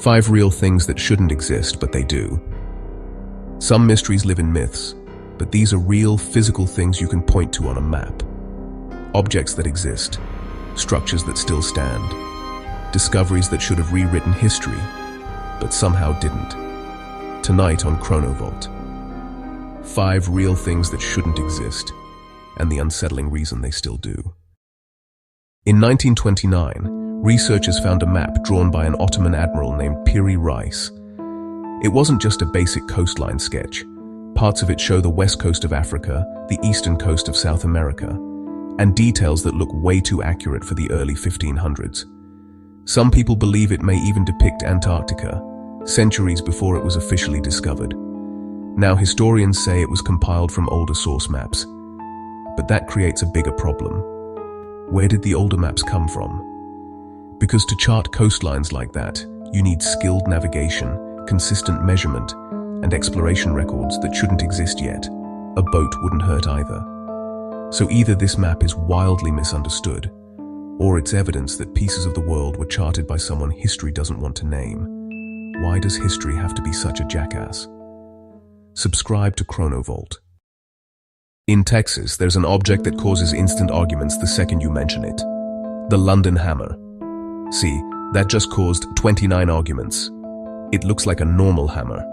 5 real things that shouldn't exist, but they do. Some mysteries live in myths, but these are real, physical things you can point to on a map. Objects that exist, structures that still stand, discoveries that should have rewritten history, but somehow didn't. Tonight on ChronoVault. 5 real things that shouldn't exist, and the unsettling reason they still do. In 1929, researchers found a map drawn by an Ottoman admiral named Piri Reis. It wasn't just a basic coastline sketch. Parts of it show the west coast of Africa, the eastern coast of South America, and details that look way too accurate for the early 1500s. Some people believe it may even depict Antarctica, centuries before it was officially discovered. Now historians say it was compiled from older source maps. But that creates a bigger problem. Where did the older maps come from? Because to chart coastlines like that, you need skilled navigation, consistent measurement, and exploration records that shouldn't exist yet. A boat wouldn't hurt either. So either this map is wildly misunderstood, or it's evidence that pieces of the world were charted by someone history doesn't want to name. Why does history have to be such a jackass? Subscribe to ChronoVault. In Texas, there's an object that causes instant arguments the second you mention it. The London Hammer. See, that just caused 29 arguments. It looks like a normal hammer,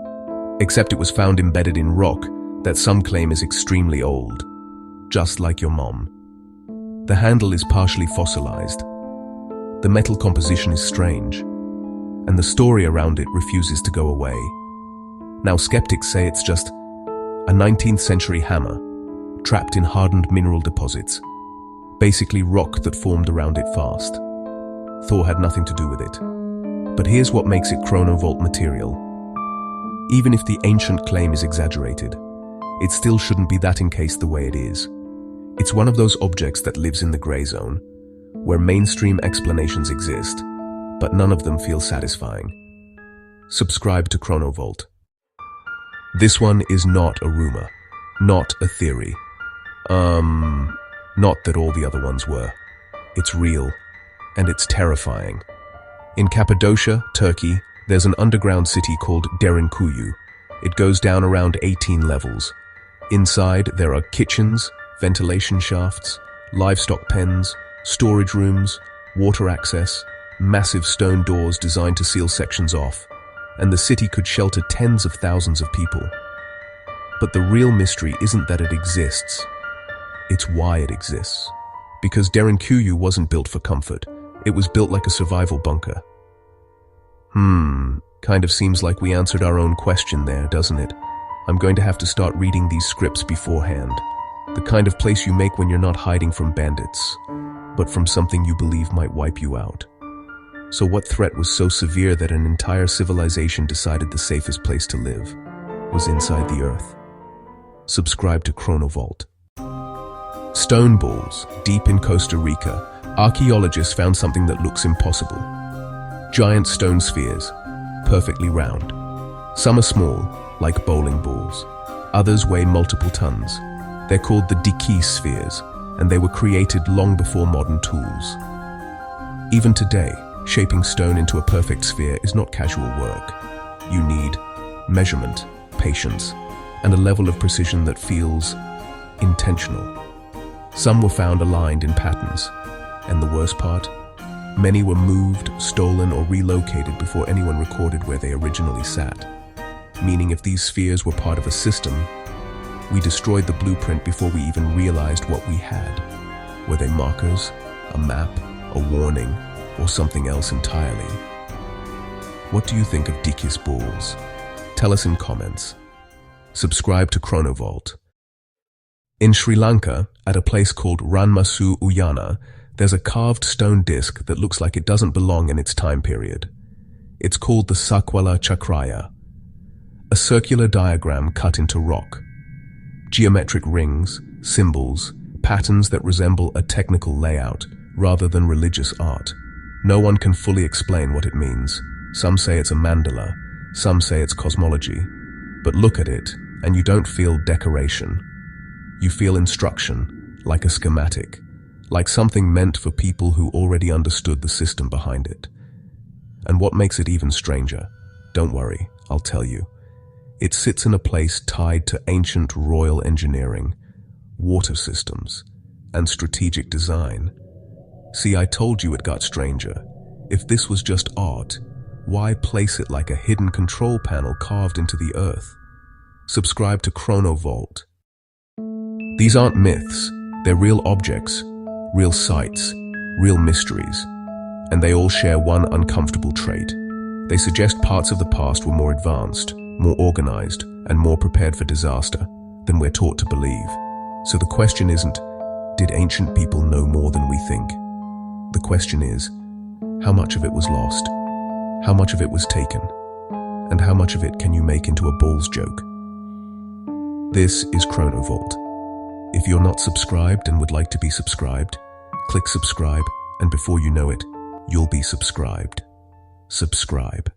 except it was found embedded in rock that some claim is extremely old, just like your mom. The handle is partially fossilized. The metal composition is strange, and the story around it refuses to go away. Now skeptics say it's just a 19th century hammer, trapped in hardened mineral deposits, basically rock that formed around it fast. Thor had nothing to do with it. But here's what makes it ChronoVault material. Even if the ancient claim is exaggerated, it still shouldn't be that encased the way it is. It's one of those objects that lives in the gray zone, where mainstream explanations exist, but none of them feel satisfying. Subscribe to ChronoVault. This one is not a rumor, not a theory. Not that all the other ones were. It's real, and it's terrifying. In Cappadocia, Turkey, there's an underground city called Derinkuyu. It goes down around 18 levels. Inside, there are kitchens, ventilation shafts, livestock pens, storage rooms, water access, massive stone doors designed to seal sections off, and the city could shelter tens of thousands of people. But the real mystery isn't that it exists. It's why it exists. Because Derinkuyu wasn't built for comfort. It was built like a survival bunker. Kind of seems like we answered our own question there, doesn't it? I'm going to have to start reading these scripts beforehand. The kind of place you make when you're not hiding from bandits, but from something you believe might wipe you out. So what threat was so severe that an entire civilization decided the safest place to live was inside the earth? Subscribe to ChronoVault. Stone balls, deep in Costa Rica, archaeologists found something that looks impossible. Giant stone spheres, perfectly round. Some are small, like bowling balls. Others weigh multiple tons. They're called the Diki spheres, and they were created long before modern tools. Even today, shaping stone into a perfect sphere is not casual work. You need measurement, patience, and a level of precision that feels intentional. Some were found aligned in patterns, and the worst part? Many were moved, stolen, or relocated before anyone recorded where they originally sat. Meaning if these spheres were part of a system, we destroyed the blueprint before we even realized what we had. Were they markers, a map, a warning, or something else entirely? What do you think of Dikis balls? Tell us in comments. Subscribe to ChronoVault. In Sri Lanka, at a place called Ranmasu Uyana, there's a carved stone disc that looks like it doesn't belong in its time period. It's called the Sakwala Chakraya, a circular diagram cut into rock. Geometric rings, symbols, patterns that resemble a technical layout rather than religious art. No one can fully explain what it means. Some say it's a mandala, some say it's cosmology. But look at it, and you don't feel decoration. You feel instruction, like a schematic, like something meant for people who already understood the system behind it. And what makes it even stranger? Don't worry, I'll tell you. It sits in a place tied to ancient royal engineering, water systems, and strategic design. See, I told you it got stranger. If this was just art, why place it like a hidden control panel carved into the earth? Subscribe to ChronoVault. These aren't myths, they're real objects, real sights, real mysteries, and they all share one uncomfortable trait. They suggest parts of the past were more advanced, more organized, and more prepared for disaster than we're taught to believe. So the question isn't, did ancient people know more than we think? The question is, how much of it was lost? How much of it was taken? And how much of it can you make into a balls joke? This is ChronoVault. If you're not subscribed and would like to be subscribed, click subscribe, and before you know it, you'll be subscribed. Subscribe.